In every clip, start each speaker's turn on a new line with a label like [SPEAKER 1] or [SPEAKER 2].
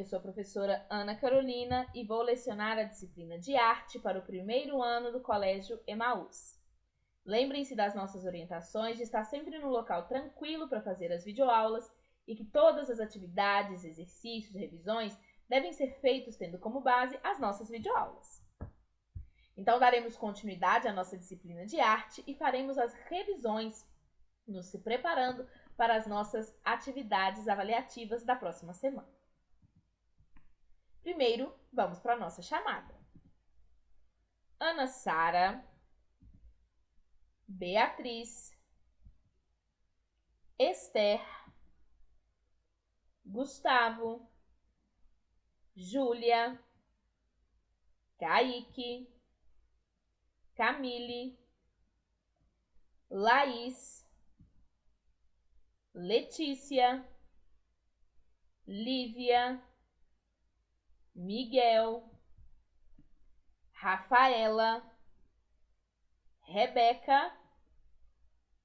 [SPEAKER 1] Eu sou a professora Ana Carolina e vou lecionar a disciplina de arte para o primeiro ano do Colégio Emaús. Lembrem-se das nossas orientações de estar sempre num local tranquilo para fazer as videoaulas e que todas as atividades, exercícios, revisões devem ser feitos tendo como base as nossas videoaulas. Então, daremos continuidade à nossa disciplina de arte e faremos as revisões, nos se preparando para as nossas atividades avaliativas da próxima semana. Primeiro, vamos para a nossa chamada. Ana Sara, Beatriz, Esther, Gustavo, Júlia, Kaique, Camille, Laís, Letícia, Lívia, Miguel, Rafaela, Rebeca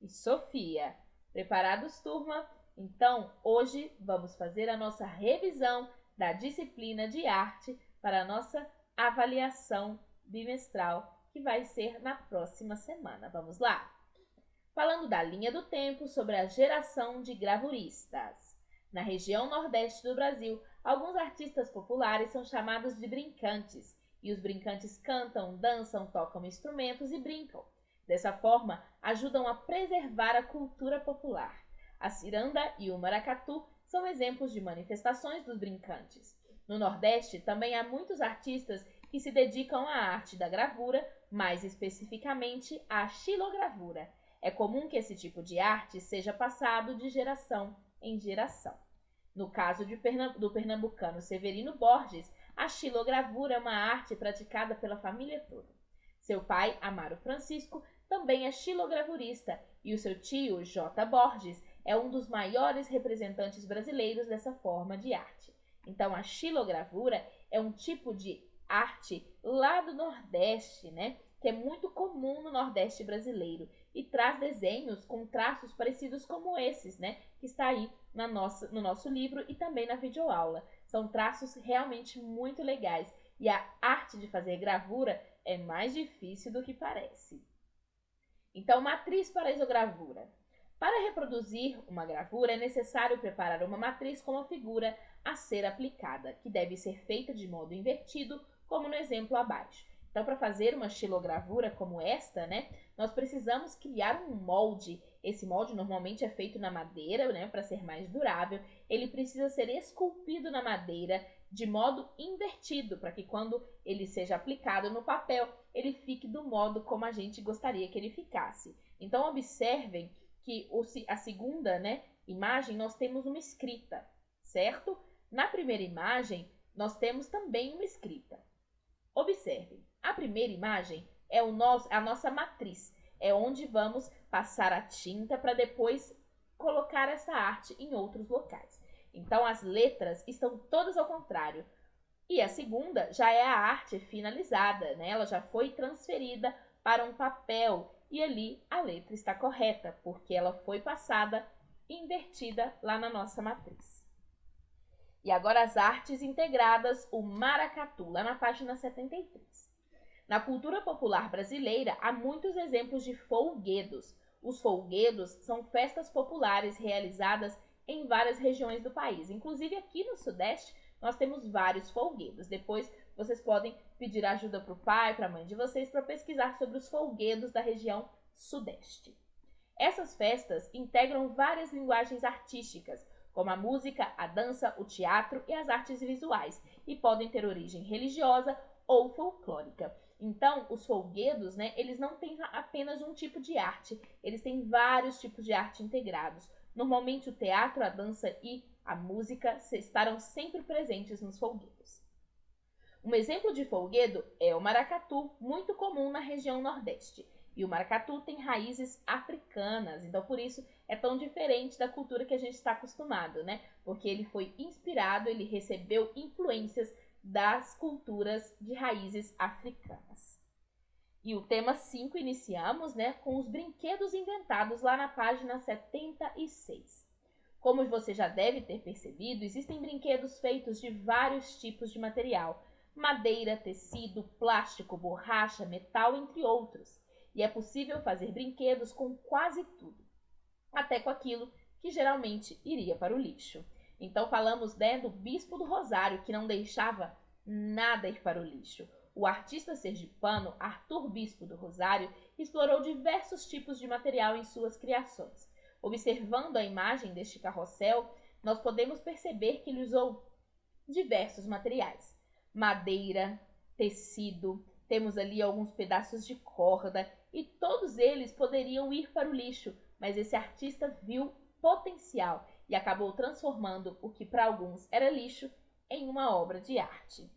[SPEAKER 1] e Sofia. Preparados, turma? Então, hoje vamos fazer a nossa revisão da disciplina de arte para a nossa avaliação bimestral, que vai ser na próxima semana. Vamos lá? Falando da linha do tempo sobre a geração de gravuristas. Na região nordeste do Brasil, alguns artistas populares são chamados de brincantes, e os brincantes cantam, dançam, tocam instrumentos e brincam. Dessa forma, ajudam a preservar a cultura popular. A ciranda e o maracatu são exemplos de manifestações dos brincantes. No Nordeste, também há muitos artistas que se dedicam à arte da gravura, mais especificamente à xilogravura. É comum que esse tipo de arte seja passado de geração em geração. No caso do pernambucano Severino Borges, a xilogravura é uma arte praticada pela família toda. Seu pai, Amaro Francisco, também é xilogravurista e o seu tio, J. Borges, é um dos maiores representantes brasileiros dessa forma de arte. Então, a xilogravura é um tipo de arte lá do Nordeste, né? Que é muito comum no Nordeste brasileiro e traz desenhos com traços parecidos como esses, né? Que está aí no nosso livro e também na videoaula. São traços realmente muito legais e a arte de fazer gravura é mais difícil do que parece. Então, matriz para a isogravura. Para reproduzir uma gravura, é necessário preparar uma matriz com a figura a ser aplicada, que deve ser feita de modo invertido, como no exemplo abaixo. Então, para fazer uma xilogravura como esta, né, nós precisamos criar um molde. Esse molde normalmente é feito na madeira, né, para ser mais durável. Ele precisa ser esculpido na madeira de modo invertido, para que quando ele seja aplicado no papel, ele fique do modo como a gente gostaria que ele ficasse. Então, observem que a segunda, né, imagem nós temos uma escrita, certo? Na primeira imagem, nós temos também uma escrita. Observem, a primeira imagem é a nossa matriz, é onde vamos passar a tinta para depois colocar essa arte em outros locais. Então, as letras estão todas ao contrário. E a segunda já é a arte finalizada, né? Ela já foi transferida para um papel e ali a letra está correta, porque ela foi passada invertida lá na nossa matriz. E agora as artes integradas, o maracatu, lá na página 73. Na cultura popular brasileira, há muitos exemplos de folguedos. Os folguedos são festas populares realizadas em várias regiões do país. Inclusive aqui no Sudeste, nós temos vários folguedos. Depois vocês podem pedir ajuda para o pai, para a mãe de vocês, para pesquisar sobre os folguedos da região Sudeste. Essas festas integram várias linguagens artísticas, como a música, a dança, o teatro e as artes visuais, e podem ter origem religiosa ou folclórica. Então, os folguedos, né, eles não têm apenas um tipo de arte, eles têm vários tipos de arte integrados. Normalmente, o teatro, a dança e a música estarão sempre presentes nos folguedos. Um exemplo de folguedo é o maracatu, muito comum na região Nordeste. E o maracatu tem raízes africanas, então por isso é tão diferente da cultura que a gente está acostumado, né? Porque ele foi inspirado, ele recebeu influências das culturas de raízes africanas. E o tema 5 iniciamos, né, com os brinquedos inventados lá na página 76. Como você já deve ter percebido, existem brinquedos feitos de vários tipos de material: madeira, tecido, plástico, borracha, metal, entre outros. E é possível fazer brinquedos com quase tudo, até com aquilo que geralmente iria para o lixo. Então falamos, né, do Bispo do Rosário, que não deixava nada ir para o lixo. O artista sergipano Arthur Bispo do Rosário explorou diversos tipos de material em suas criações. Observando a imagem deste carrossel, nós podemos perceber que ele usou diversos materiais: madeira, tecido, temos ali alguns pedaços de corda, e todos eles poderiam ir para o lixo, mas esse artista viu potencial e acabou transformando o que para alguns era lixo em uma obra de arte.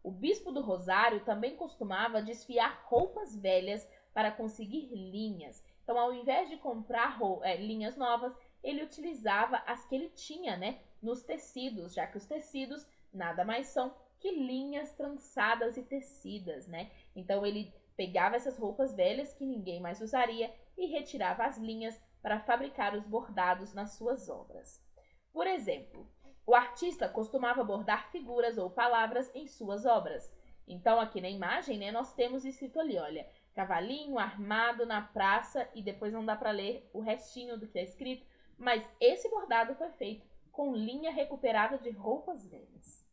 [SPEAKER 1] O Bispo do Rosário também costumava desfiar roupas velhas para conseguir linhas. Então, ao invés de comprar linhas novas, ele utilizava as que ele tinha, né, nos tecidos, já que os tecidos nada mais são que linhas trançadas e tecidas, né? Então, ele pegava essas roupas velhas que ninguém mais usaria e retirava as linhas para fabricar os bordados nas suas obras. Por exemplo, o artista costumava bordar figuras ou palavras em suas obras. Então, aqui na imagem, né, nós temos escrito ali, olha, cavalinho armado na praça, e depois não dá para ler o restinho do que é escrito, mas esse bordado foi feito com linha recuperada de roupas velhas.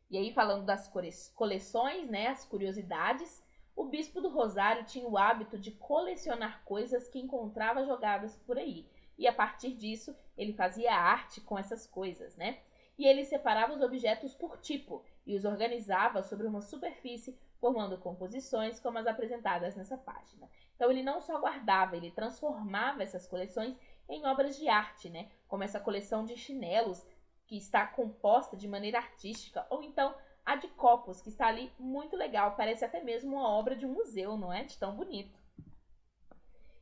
[SPEAKER 1] E aí, falando das coleções, né, as curiosidades, o Bispo do Rosário tinha o hábito de colecionar coisas que encontrava jogadas por aí. E a partir disso, ele fazia arte com essas coisas, né? E ele separava os objetos por tipo e os organizava sobre uma superfície, formando composições como as apresentadas nessa página. Então, ele não só guardava, ele transformava essas coleções em obras de arte, né? Como essa coleção de chinelos, que está composta de maneira artística, ou então a de copos, que está ali muito legal, parece até mesmo uma obra de um museu, não é? De tão bonito.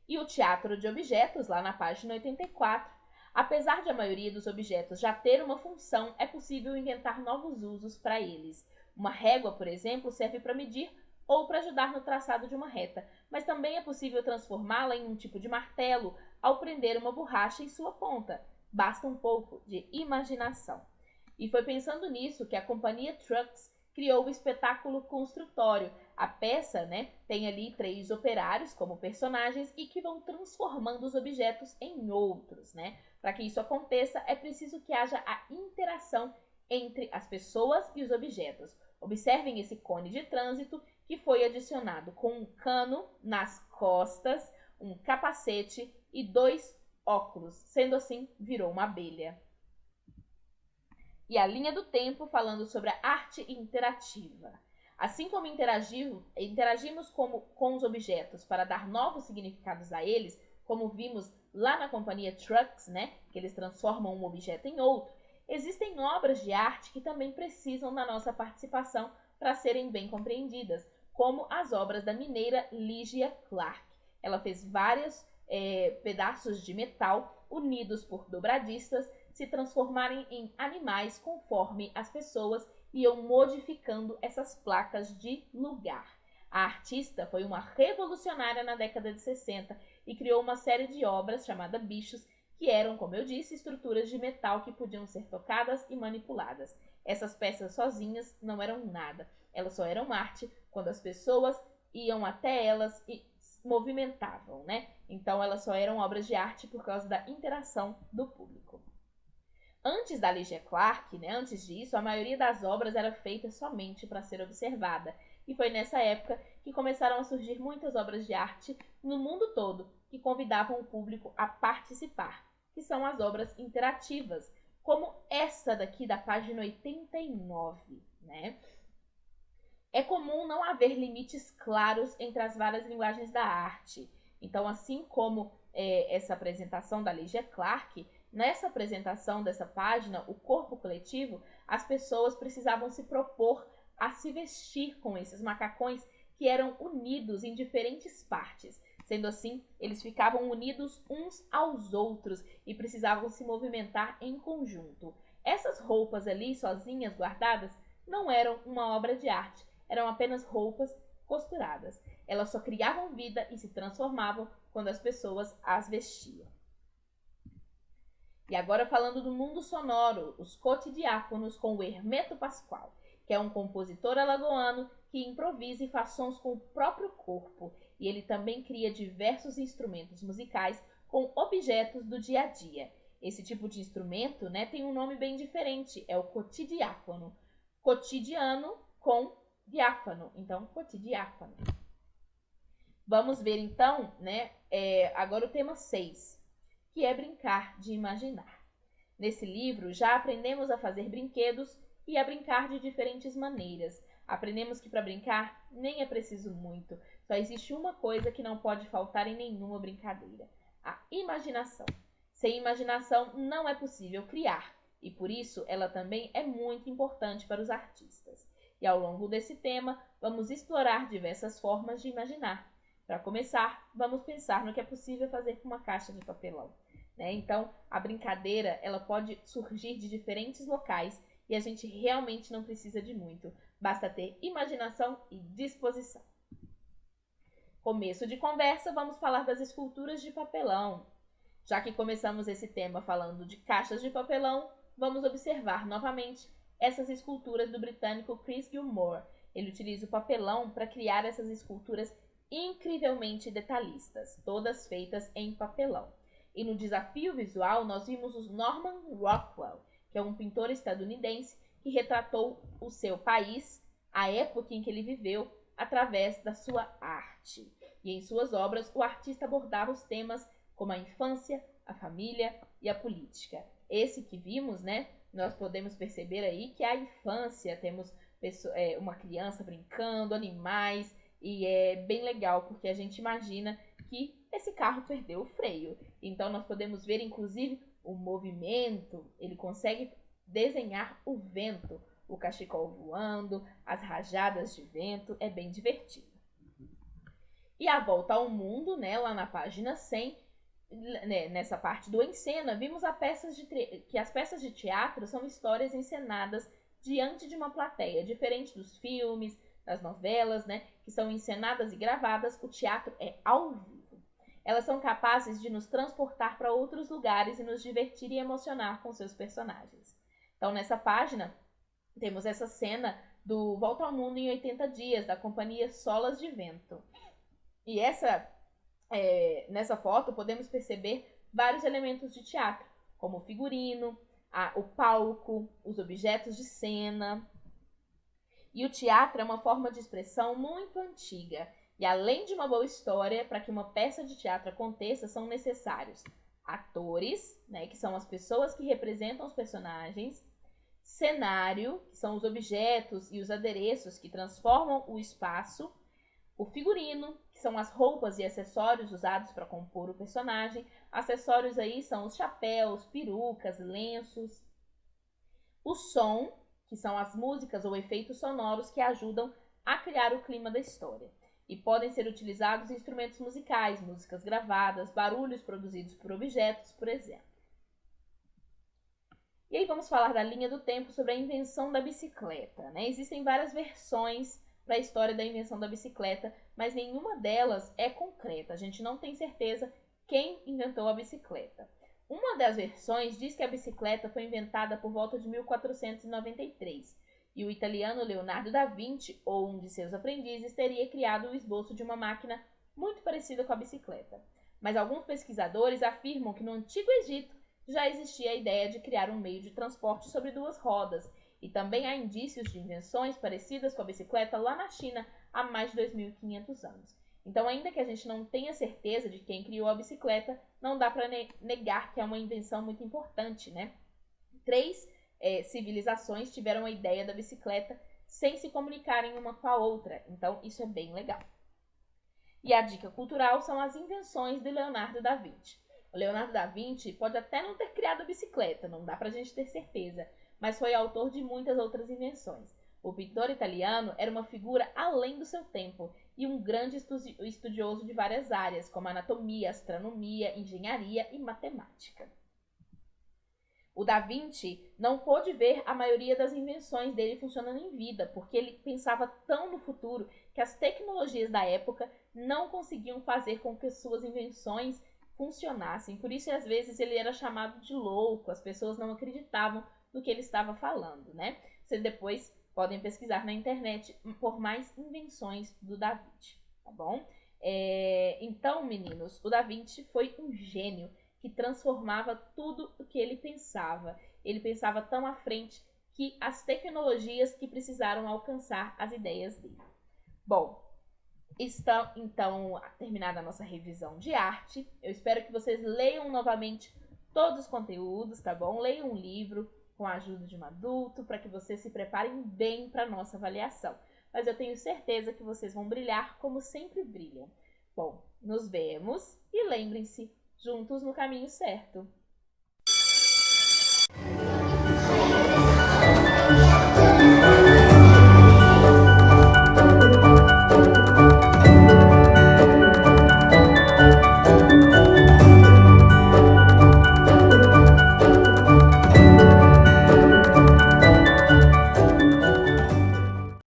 [SPEAKER 1] E o teatro de objetos, lá na página 84. Apesar de a maioria dos objetos já ter uma função, é possível inventar novos usos para eles. Uma régua, por exemplo, serve para medir ou para ajudar no traçado de uma reta, mas também é possível transformá-la em um tipo de martelo ao prender uma borracha em sua ponta. Basta um pouco de imaginação. E foi pensando nisso que a companhia Trucks criou o espetáculo construtório. A peça, né, tem ali 3 operários como personagens e que vão transformando os objetos em outros, né? Para que isso aconteça, é preciso que haja a interação entre as pessoas e os objetos. Observem esse cone de trânsito que foi adicionado com um cano nas costas, um capacete e 2 óculos. Sendo assim, virou uma abelha. E a linha do tempo falando sobre a arte interativa. Assim como interagimos com os objetos para dar novos significados a eles, como vimos lá na companhia Trucks, né, que eles transformam um objeto em outro, existem obras de arte que também precisam da nossa participação para serem bem compreendidas, como as obras da mineira Lygia Clark. Ela fez vários pedaços de metal unidos por dobradistas se transformarem em animais conforme as pessoas iam modificando essas placas de lugar. A artista foi uma revolucionária na década de 60 e criou uma série de obras chamada Bichos, que eram, como eu disse, estruturas de metal que podiam ser tocadas e manipuladas. Essas peças sozinhas não eram nada, elas só eram arte quando as pessoas iam até elas e movimentavam, né? Então elas só eram obras de arte por causa da interação do público. Antes da Lygia Clark, né, antes disso, a maioria das obras era feita somente para ser observada. E foi nessa época que começaram a surgir muitas obras de arte no mundo todo que convidavam o público a participar, que são as obras interativas, como essa daqui da página 89, né? É comum não haver limites claros entre as várias linguagens da arte. Então, assim como essa apresentação da Lygia Clark, nessa apresentação dessa página, o corpo coletivo, as pessoas precisavam se propor a se vestir com esses macacões que eram unidos em diferentes partes. Sendo assim, eles ficavam unidos uns aos outros e precisavam se movimentar em conjunto. Essas roupas ali, sozinhas, guardadas, não eram uma obra de arte, eram apenas roupas costuradas. Elas só criavam vida e se transformavam quando as pessoas as vestiam. E agora falando do mundo sonoro, os cotidiáfonos com o Hermeto Pascoal, que é um compositor alagoano que improvisa e faz sons com o próprio corpo. E ele também cria diversos instrumentos musicais com objetos do dia a dia. Esse tipo de instrumento, né, tem um nome bem diferente, é o cotidiáfono. Cotidiano com diáfano, então cotidiáfano. Vamos ver então, né, agora o tema 6, que é brincar de imaginar. Nesse livro já aprendemos a fazer brinquedos e a brincar de diferentes maneiras. Aprendemos que para brincar nem é preciso muito, só existe uma coisa que não pode faltar em nenhuma brincadeira: a imaginação. Sem imaginação não é possível criar, e por isso ela também é muito importante para os artistas. E ao longo desse tema, vamos explorar diversas formas de imaginar. Para começar, vamos pensar no que é possível fazer com uma caixa de papelão. Então, a brincadeira ela pode surgir de diferentes locais e a gente realmente não precisa de muito. Basta ter imaginação e disposição. Começo de conversa, vamos falar das esculturas de papelão. Já que começamos esse tema falando de caixas de papelão, vamos observar novamente essas esculturas do britânico Chris Gilmore. Ele utiliza o papelão para criar essas esculturas incrivelmente detalhistas, todas feitas em papelão. E no desafio visual, nós vimos o Norman Rockwell, que é um pintor estadunidense que retratou o seu país, a época em que ele viveu, através da sua arte. E em suas obras, o artista abordava os temas como a infância, a família e a política. Esse que vimos, né, nós podemos perceber aí que a infância, temos uma criança brincando, animais, e é bem legal porque a gente imagina que esse carro perdeu o freio. Então nós podemos ver inclusive o movimento, ele consegue desenhar o vento, o cachecol voando, as rajadas de vento, é bem divertido. E a volta ao mundo, né, lá na página 100, nessa parte do Encena, vimos que as peças de teatro são histórias encenadas diante de uma plateia, diferente dos filmes, das novelas, né, que são encenadas e gravadas. O teatro é ao vivo. Elas são capazes de nos transportar para outros lugares e nos divertir e emocionar com seus personagens. Então, nessa página, temos essa cena do Volta ao Mundo em 80 Dias, da companhia Solas de Vento. E nessa foto podemos perceber vários elementos de teatro, como o figurino, o palco, os objetos de cena. E o teatro é uma forma de expressão muito antiga. E além de uma boa história, para que uma peça de teatro aconteça, são necessários atores, né, que são as pessoas que representam os personagens, cenário, que são os objetos e os adereços que transformam o espaço, o figurino, que são as roupas e acessórios usados para compor o personagem. Acessórios aí são os chapéus, perucas, lenços. O som, que são as músicas ou efeitos sonoros que ajudam a criar o clima da história. E podem ser utilizados instrumentos musicais, músicas gravadas, barulhos produzidos por objetos, por exemplo. E aí vamos falar da linha do tempo sobre a invenção da bicicleta. Existem várias versões para a história da invenção da bicicleta, mas nenhuma delas é concreta. A gente não tem certeza quem inventou a bicicleta. Uma das versões diz que a bicicleta foi inventada por volta de 1493 e o italiano Leonardo da Vinci, ou um de seus aprendizes, teria criado o esboço de uma máquina muito parecida com a bicicleta. Mas alguns pesquisadores afirmam que no Antigo Egito já existia a ideia de criar um meio de transporte sobre duas rodas, e também há indícios de invenções parecidas com a bicicleta lá na China há mais de 2.500 anos. Então, ainda que a gente não tenha certeza de quem criou a bicicleta, não dá para negar que é uma invenção muito importante, né? 3 civilizações tiveram a ideia da bicicleta sem se comunicarem uma com a outra, então isso é bem legal. E a dica cultural são as invenções de Leonardo da Vinci. O Leonardo da Vinci pode até não ter criado a bicicleta, não dá pra gente ter certeza, mas foi autor de muitas outras invenções. O pintor italiano era uma figura além do seu tempo e um grande estudioso de várias áreas, como anatomia, astronomia, engenharia e matemática. O Da Vinci não pôde ver a maioria das invenções dele funcionando em vida, porque ele pensava tão no futuro que as tecnologias da época não conseguiam fazer com que suas invenções funcionassem. Por isso, às vezes, ele era chamado de louco, as pessoas não acreditavam no que ele estava falando, né? Vocês depois podem pesquisar na internet por mais invenções do Da Vinci, tá bom? Então, meninos, o Da Vinci foi um gênio que transformava tudo o que ele pensava. Ele pensava tão à frente que as tecnologias que precisaram alcançar as ideias dele. Bom, está então terminada a nossa revisão de arte. Eu espero que vocês leiam novamente todos os conteúdos, tá bom? Leiam um livro com a ajuda de um adulto para que vocês se preparem bem para a nossa avaliação. Mas eu tenho certeza que vocês vão brilhar como sempre brilham. Bom, nos vemos e lembrem-se, juntos no caminho certo.